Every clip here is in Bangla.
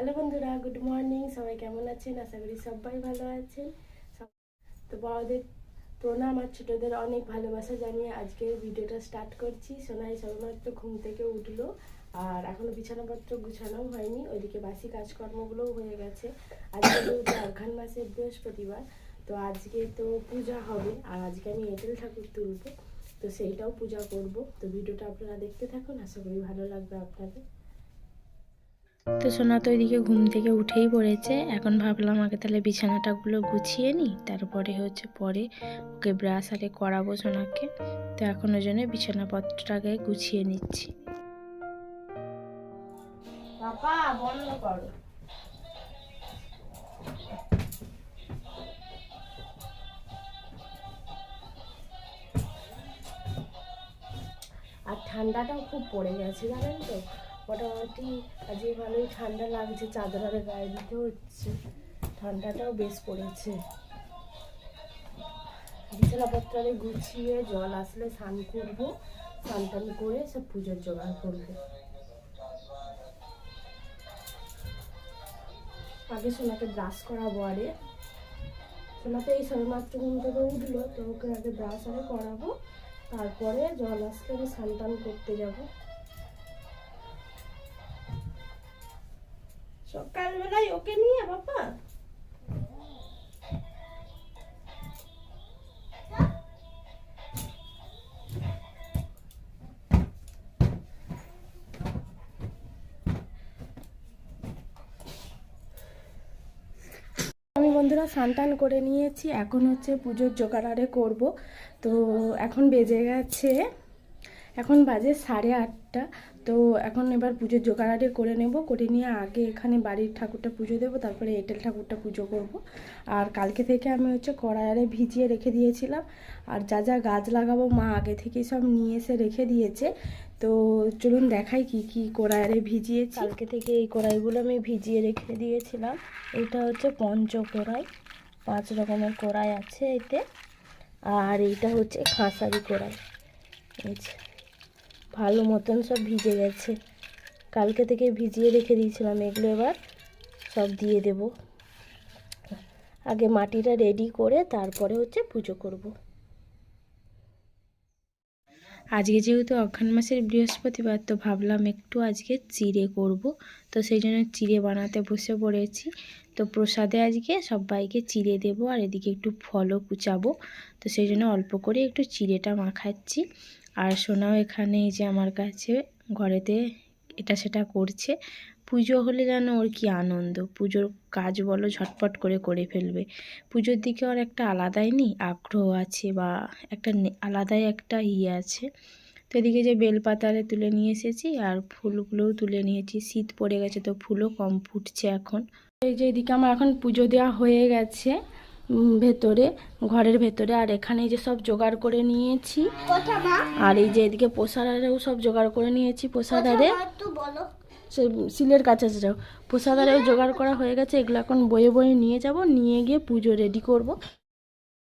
হ্যালো বন্ধুরা, গুড মর্নিং। সবাই কেমন আছেন? আশা করি সবাই ভালো আছেন। তো বড়দের প্রণাম আর ছোটদের অনেক ভালোবাসা জানিয়ে আজকের ভিডিওটা স্টার্ট করছি। সোনাই সবেমাত্র ঘুম থেকে উঠলো আর এখনো বিছানাপত্র গুছানোও হয়নি, ওইদিকে বাসি কাজকর্মগুলোও হয়ে গেছে। আজকে যেহেতু অঘ্রাণ মাসের বৃহস্পতিবার, তো আজকে তো পূজা হবে আর আজকে আমি এঁটেল ঠাকুর তুলবো, তো সেইটাও পূজা করব। তো ভিডিওটা আপনারা দেখতে থাকুন, আশা করি ভালো লাগবে আপনাদের। তো সোনা তো ওইদিকে ঘুম থেকে উঠেই পড়েছে। এখন ভাবলাম আগে তাহলে বিছানাটাগুলো গুছিয়ে নিই, তারপরে পরে ওকে ব্রাশ আরে করাবো সোনাকে। তো এখন ওই জন্য বিছানাপত্রটাকে গুছিয়ে নিচ্ছি। পাপা বন্ধ করো। আর ঠান্ডাটাও খুব পড়ে গেছে জানেন তো, মোটামুটি আজকে ভালোই ঠান্ডা লাগছে, চাদর আরে গায়ে দিতে হচ্ছে, ঠান্ডাটাও বেশ পড়েছে। বিছানাপত্র গুছিয়ে জল আসলে স্নান করবো, স্নান টান করে সব পুজোর জোগাড় করবো। আগে সোনাকে ব্রাশ করাবো, আরে সোনাতে এই সবেমাত্র ঘুম থেকে উঠলো, তো ওকে আগে ব্রাশ আরে করাবো, তারপরে জল আসলে আমি স্নান টান করতে যাবো। সকালবেলায় ওকে নিয়ে বাবা আমি বন্ধুরা স্নান করে নিয়েছি, এখন পুজোর জোগাড় করবো। তো এখন বেজে গেছে, এখন বাজে 8:30। তো এখন এবার পুজোর জোগাড় করে নেব, করে নিয়ে আগে এখানে বাড়ির ঠাকুরটা পুজো দেবো, তারপরে এঁটেল ঠাকুরটা পুজো করব। আর কালকে থেকে আমি কড়াইয়ে ভিজিয়ে রেখে দিয়েছিলাম, আর যা যা গাছ লাগাবো মা আগে থেকেই সব নিয়ে এসে রেখে দিয়েছে। তো চলুন দেখাই কি কি কড়াইয়ে ভিজিয়েছি। কালকে থেকে এই কড়াইগুলো আমি ভিজিয়ে রেখে দিয়েছিলাম। এটা পঞ্চ কড়াই, 5 রকমের কড়াই আছে এতে। আর এইটা খাঁসারি কড়াই, ভালো মতন সব ভিজে গেছে, কালকে থেকে ভিজিয়ে রেখে দিয়েছিলাম। এগুলো এবার সব দিয়ে দেব, আগে মাটিটা রেডি করে তারপরে পুজো করব। আজকে যেহেতু অঘ্রাণ মাসের বৃহস্পতিবার, তো ভাবলাম একটু আজকে চিড়ে করব, তো সেই জন্য চিড়ে বানাতে বসে পড়েছি। তো প্রসাদে আজকে সবাইকে চিড়ে দেব, আর এদিকে একটু ফলও কুচাবো, তো সেই জন্য অল্প করে একটু চিড়েটা মাখাচ্ছি। আর সোনাও এখানে আমার কাছে ঘরেতে এটা সেটা করছে। পুজো হলে যেন ওর কি আনন্দ, পুজোর কাজ বলো ঝটপট করে ফেলবে। পুজোর দিকে ওর একটা আলাদাই আগ্রহ আছে, বা একটা আলাদাই একটা আছে। তো এদিকে বেলপাতারে তুলে নিয়ে এসেছি, আর ফুলগুলোও তুলে নিয়েছি। শীত পড়ে গেছে তো ফুলও কম ফুটছে এখন। এই যে এদিকে আমার এখন পুজো দেওয়া হয়ে গেছে ভেতরে, ঘরের ভেতরে। আর এখানে সব জোগাড় করে নিয়েছি, আর এই যে এদিকে প্রসাদারেও সব জোগাড় করে নিয়েছি। প্রসাদারে সে সিলের কাছে যাও, প্রসাদারেও জোগাড় করা হয়ে গেছে। এগুলো এখন বয়ে বয়ে নিয়ে যাব, নিয়ে গিয়ে পুজো রেডি করব।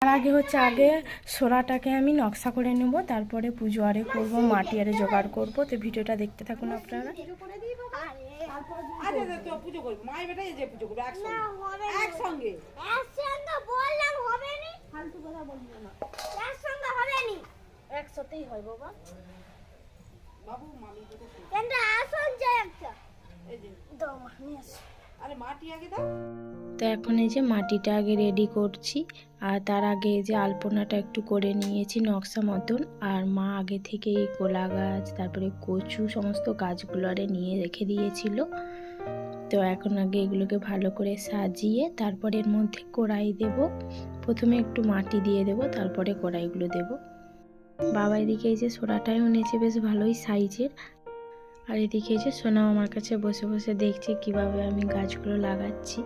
তার আগে আগে সোরাটাকে আমি নকশা করে নেব, তারপরে পুজো আরে করবো, মাটি আরে জোগাড় করব। তো ভিডিওটা দেখতে থাকুন আপনারা। একসাথেই হয় বাবা। তো এখন মাটিটা আগে রেডি করছি, আর তার আগে আলপনাটা একটু করে নিয়েছি নকশা মতন। আর মা আগে থেকে এই কলা গাছ, তারপরে কচু, সমস্ত গাছগুলো আরে নিয়ে রেখে দিয়েছিল। তো এখন আগে এগুলোকে ভালো করে সাজিয়ে তারপরে এর মধ্যে কড়াই দেব। প্রথমে একটু মাটি দিয়ে দেব, তারপরে কড়াইগুলো দেব। বাবা এদিকে সোনাটাও এনেছে বেশ ভালোই সাইজের। আর এদিকে সোনাও আমার কাছে বসে বসে দেখছে কিভাবে আমি গাছগুলো লাগাচ্ছি।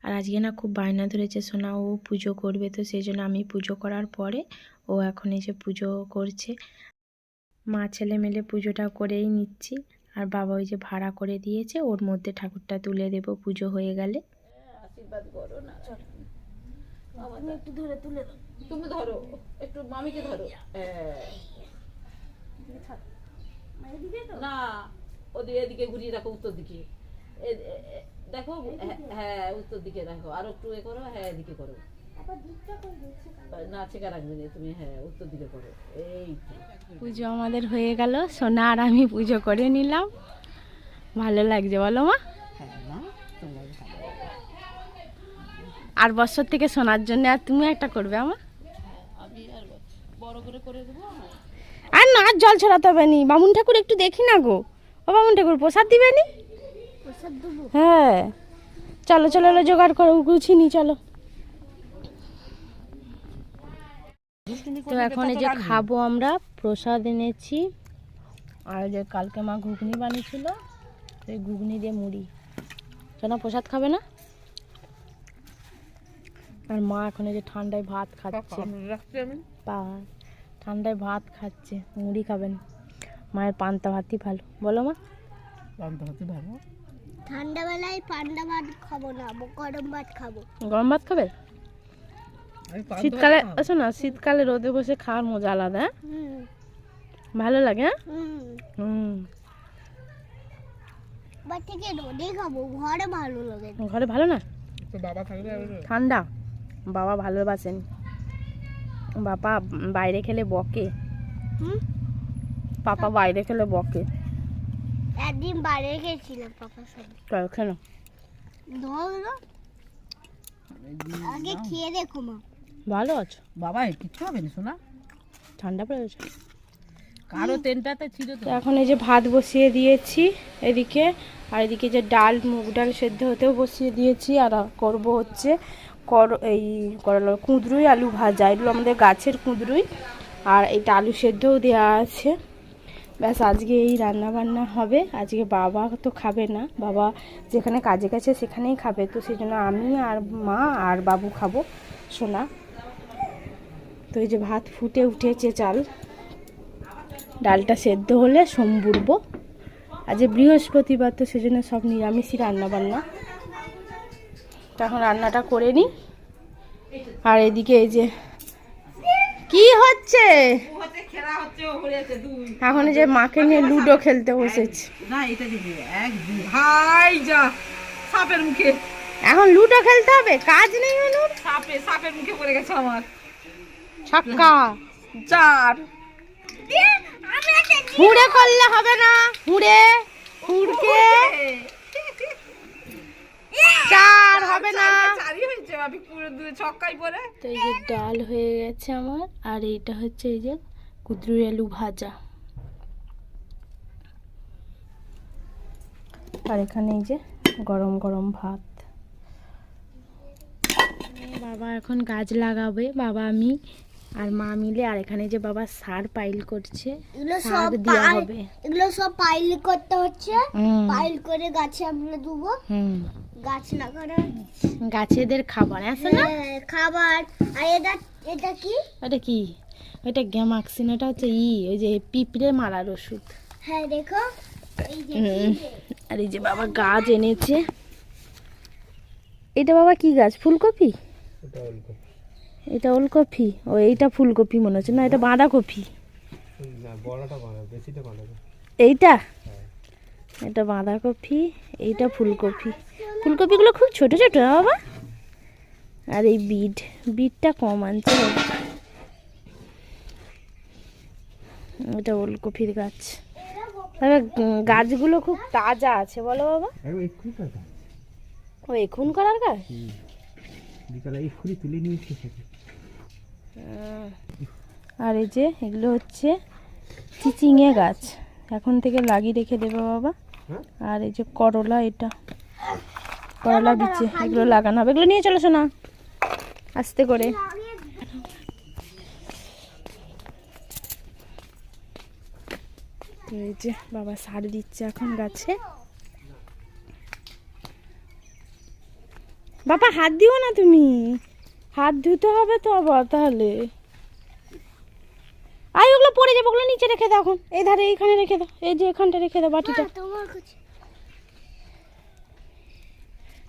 আর আজকে না খুব বায়না ধরেছে সোনা ও পুজো করবে, তো সেই জন্য আমি পুজো করার পরে ও এখন এসে পুজো করছে। মা ছেলে মিলে পুজোটা করেই নিচ্ছি, আর বাবা ওই যে ভাড়া করে দিয়েছে, ওর মধ্যে ঠাকুরটা তুলে দেব পুজো হয়ে গেলে। আশীর্বাদ করো না, একটু ধরে তুলে দাও, তুমি ধরো একটু, মামিকে ধরো। না ওদিকে, এদিকে ঘুরিয়ে রাখো, উত্তর দিকে দেখো। হ্যাঁ উত্তর দিকে রাখো, আর একটু এ করো, হ্যাঁ এদিকে করো না, ছেঁকা রাখবে না তুমি, হ্যাঁ উত্তর দিকে করো। এই পুজো আমাদের হয়ে গেল, সোনা আর আমি পুজো করে নিলাম। ভালো লাগছে বলো মা? আর বছর থেকে সোনার জন্য আর তুমি একটা করবে আমার, আমি আর বড় করে দেবো। আর না আর জল ছড়াতে হবে নি। বামুন ঠাকুর একটু দেখি না গো, ও বামুন ঠাকুর প্রসাদ দিবে নি? হ্যাঁ চলো চলো জোগাড় করো, গুছিনি চলো। তো এখন এই যে খাবো আমরা, প্রসাদ এনেছি, আর যে কালকে মা ঘুগনি বানিয়েছিল, সেই ঘুগনি দিয়ে মুড়ি। সোনা প্রসাদ খাবে না? আর মা এখন এই যে ঠান্ডায় ভাত খাচ্ছে, ঠান্ডায় ভাত খাচ্ছে, মুড়ি খাবেন। মায়ের পান্তা ভাতই ভালো বলো মা? পান্তা ভাতই ভালো। ঠান্ডাবেলায় পান্তা ভাত খাবো না, গরম ভাত খাবো। গরম ভাত খাবে? শীতকালে আসো না, শীতকালে রোদে বসে খাওয়ার মজা আলাদা। ভালো লাগে। থেকে রোদে খাবো, ঘরে ভালো লাগে। ঘরে ভালো না, বাবা থাকবে ঠান্ডা। বাবা ভালোবাসেন, বাবা বাইরে খেলে বকে। পাপা বাইরে খেলে বকে। একদিন বাইরে গেছিলাম পাপার সাথে। কেন? ধরো আগে খেয়ে দেখো মা। ভালো আছো? বাবা কিচ্ছু হবে না শোনা, ঠান্ডা পড়েছে। কারো তেনটাতে ছিল তো। এখন এই যে ভাত বসিয়ে দিয়েছি এদিকে, আর এদিকে যে ডাল, মুগ ডাল সেদ্ধ হতেও বসিয়ে দিয়েছি। আর করব হচ্ছে এই করলা কুঁদরুই আলু ভাজা, এগুলো আমাদের গাছের কুঁদরুই, আর এইটা আলু সেদ্ধও দেওয়া আছে। ব্যাস আজকে এই রান্না বান্না হবে। আজকে বাবা তো খাবে না, বাবা যেখানে কাজে গেছে সেখানেই খাবে, তো সেই জন্য আমি আর মা আর বাবু খাবো, সোনা। তো এই যে ভাত ফুটে উঠেছে, চাল ডালটা সেদ্ধ হলে সম্বুরবো। আজ বৃহস্পতিবার, তো সেজন্য সব নিরামিষই রান্না বান্না। তো এখন রান্নাটা করে নিই। আর এদিকে এই যে কি হচ্ছে, এখন এই যে মাকে নিয়ে লুডো খেলতে বসেছি। না এটা দিবি, এক ভাই যা সাপের মুখে, এখন লুডো খেলতে হবে, কাজ নেই অনুর। সাপের মুখে পড়ে গেছে আমার। ছক্কা 4 হুড়ে করলে হবে না, হুড়কে 4 হবে না। আমি পুরো 2 ছক্কাই পড়ে। তো এই যে ডাল হয়ে গেছে আমার, আর এইটা হচ্ছে এই যে কুঁদরুই আলু ভাজা, আর এখানে এই যে গরম গরম ভাত। বাবা এখন গাছ লাগাবে, বাবা আমি আর মা মিলে। আর এখানে যে বাবা সার পাইল করছে, সার দেওয়া হবে। এগুলো সব পাইল করতে হচ্ছে, পাইল করে গাছে আমরা দেবো। গাছ লাগানো, গাছেদের খাবার আছে না, খাবার। আর এটা কি? এটা কি? এটা গ্যামাক্সিন, এটা হচ্ছে ওই যে পিঁপড়ে মারার ওষুধ। হ্যাঁ দেখো, আর এই যে বাবা গাছ এনেছে। এটা বাবা কি গাছ? ফুলকপি? এটা ওলকপি। ও এইটা ফুলকপি মনে হচ্ছে, না এটা বাঁধাকপি। এইটা এটা বাঁধাকপি, এইটা ফুলকপি। ফুলকপিগুলো খুব ছোট ছোট না বাবা? আর এই বিটটা কম আনছে। এটা ওলকপির গাছ। তবে গাছগুলো খুব তাজা আছে বলো বাবা? ও এখন করার গাছ? আর এই যে এগুলো হচ্ছে চিচিঙে গাছ, এখন থেকে লাগিয়ে রেখে দেবে বাবা। আর এই যে করলা, এটা করলা বিচে, এগুলো লাগানো হবে। এগুলো নিয়ে চলো শোনা আস্তে করে। এই যে বাবা সার দিচ্ছে এখন গাছে। বাবা হাত দিও না তুমি, হাত ধুতে হবে তো আবার তাহলে। আই ওগুলো পড়ে যাবে, ওগুলো নিচে রেখে দাও এখন, এই ধারে এইখানে রেখে দাও, এই যে এখানটা রেখে দাও বাটিটা। তোমার কাছে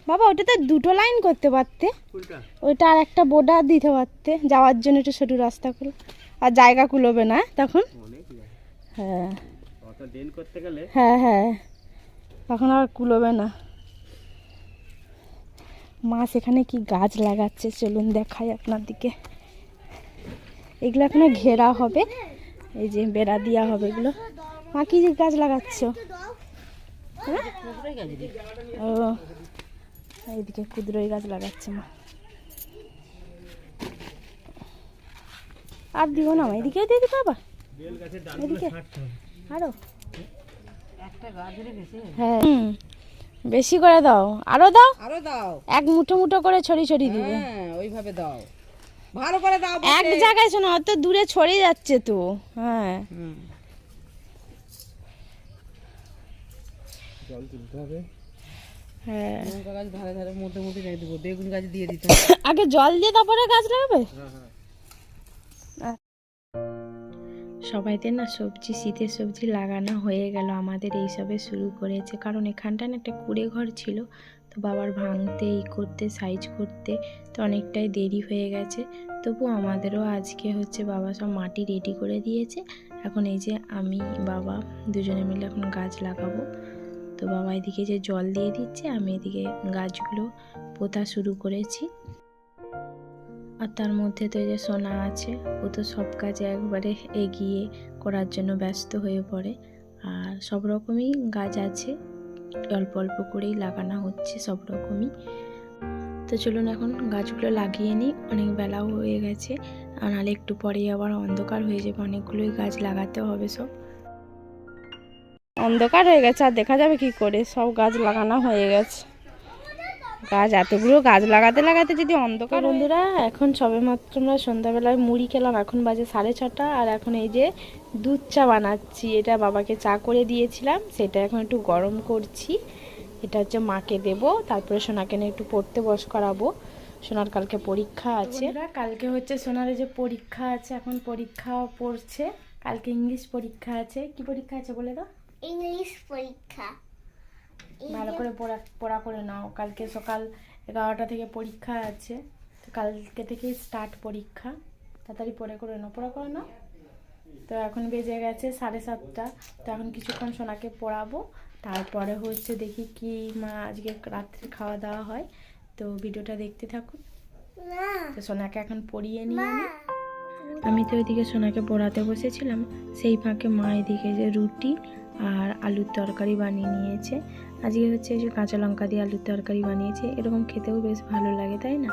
বাবা ওটা তো দুটো লাইন করতে পারতে, ওইটা আর একটা বর্ডার দিতে পারতে, যাওয়ার জন্য একটু সরু রাস্তা করো, আর জায়গা কুলোবে না তখন। হ্যাঁ হ্যাঁ হ্যাঁ, তখন আর কুলোবে না। মা সেখানে কি গাছ লাগাচ্ছে, চলুন দেখাই আপনার দিকে। এগুলো এখনো ঘেরা হবে, এই যে বেড়া দেওয়া হবে এগুলো। মা কি গাছ লাগাচ্ছ? হ্যাঁ ও, এইদিকে কুদরই গাছ লাগাচ্ছে মা। আর দিব না মা, এদিকে দিয়ে দিবে বাবা, এদিকে আরো একটা গাছ রেখেছে। হ্যাঁ বেশি করে দাও, আরো দাও, আরো দাও। এক মুঠো মুঠো করে ছড়ি ছড়ি দিবে। হ্যাঁ ওইভাবে দাও, ভালো করে দাও। এক জায়গায় শোনো, অত দূরে ছড়িয়ে যাচ্ছে তো। হ্যাঁ হ্যাঁ, লঙ্কা গাছ ধারে ধারে মধ্যে মধ্যে রেখে দেবো, বেগুন গাছ দিয়ে দিতে। আগে জল দিয়ে তারপরে গাছ লাগাবে। সবাইদের না সবজি, শীতের সবজি লাগানো হয়ে গেল, আমাদের এইসবে শুরু করেছে। কারণ এখানটা না একটা কুড়ে ঘর ছিল, তো বাবার ভাঙতে, এই করতে, সাইজ করতে তো অনেকটাই দেরি হয়ে গেছে। তবু আমাদেরও আজকে হচ্ছে বাবা সব মাটি রেডি করে দিয়েছে। এখন এই যে আমি বাবা দুজনে মিলে এখন গাছ লাগাবো। তো বাবা এদিকে যে জল দিয়ে দিচ্ছে, আমি এদিকে গাছগুলো পোতা শুরু করেছি। আর তার মধ্যে তো এই যে সোনা আছে, ও তো সব কাজে একবারে এগিয়ে করার জন্য ব্যস্ত হয়ে পড়ে। আর সব রকমই গাছ আছে, অল্প অল্প করেই লাগানো হচ্ছে সব রকমই। তো চলুন এখন গাছগুলো লাগিয়ে নিই, অনেক বেলাও হয়ে গেছে, আর নাহলে একটু পরেই আবার অন্ধকার হয়ে যাবে, অনেকগুলোই গাছ লাগাতে হবে। সব অন্ধকার হয়ে গেছে, আর দেখা যাবে কি করে, সব গাছ লাগানো হয়ে গেছে। গাছ এতগুলো গাছ লাগাতে লাগাতে যদি অন্ধকার। বন্ধুরা এখন সবেমাত্র আমরা সন্ধ্যাবেলায় মুড়ি খেলাম, এখন বাজে 6:30, আর এখন এই যে দুধ চা বানাচ্ছি। এটা বাবাকে চা করে দিয়েছিলাম, সেটা এখন একটু গরম করছি। এটা হচ্ছে মাকে দেব, তারপরে সোনাকে নিয়ে একটু পড়তে বস করাবো। সোনার কালকে পরীক্ষা আছে, কালকে হচ্ছে সোনার যে পরীক্ষা আছে, এখন পরীক্ষা পড়ছে। কালকে ইংলিশ পরীক্ষা আছে। কি পরীক্ষা আছে বলে দাও? ইংলিশ পরীক্ষা। ভালো করে পড়া করে নাও, কালকে সকাল 11টা থেকে পরীক্ষা আছে, তো কালকে থেকেই স্টার্ট পরীক্ষা। তাড়াতাড়ি পড়া করে নাও। তো এখন বেজে গেছে 7:30, তো এখন কিছুক্ষণ সোনাকে পড়াবো, তারপরে হচ্ছে দেখি কি মা আজকে রাত্রে খাওয়া দাওয়া হয়। তো ভিডিওটা দেখতে থাকুন। তো সোনাকে এখন পড়িয়ে নিয়ে আমি তো ওইদিকে সোনাকে পড়াতে বসেছিলাম, সেই ফাঁকে মা এদিকে যে রুটি আর আলুর তরকারি বানিয়ে নিয়েছে। আজকে হচ্ছে যে কাঁচা লঙ্কা দিয়ে আলুর তরকারি বানিয়েছে, এরকম খেতেও বেশ ভালো লাগে, তাই না?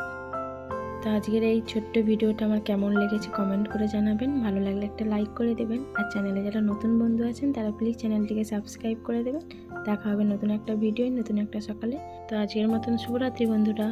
তো আজকের এই ছোট্ট ভিডিওটা আমার কেমন লেগেছে কমেন্ট করে জানাবেন, ভালো লাগলে একটা লাইক করে দেবেন, আর চ্যানেলে যারা নতুন বন্ধু আছেন তারা প্লিজ চ্যানেলটিকে সাবস্ক্রাইব করে দেবেন। দেখা হবে নতুন একটা ভিডিও, নতুন একটা সকালে। তো আজকের মতন শুভরাত্রি বন্ধুরা।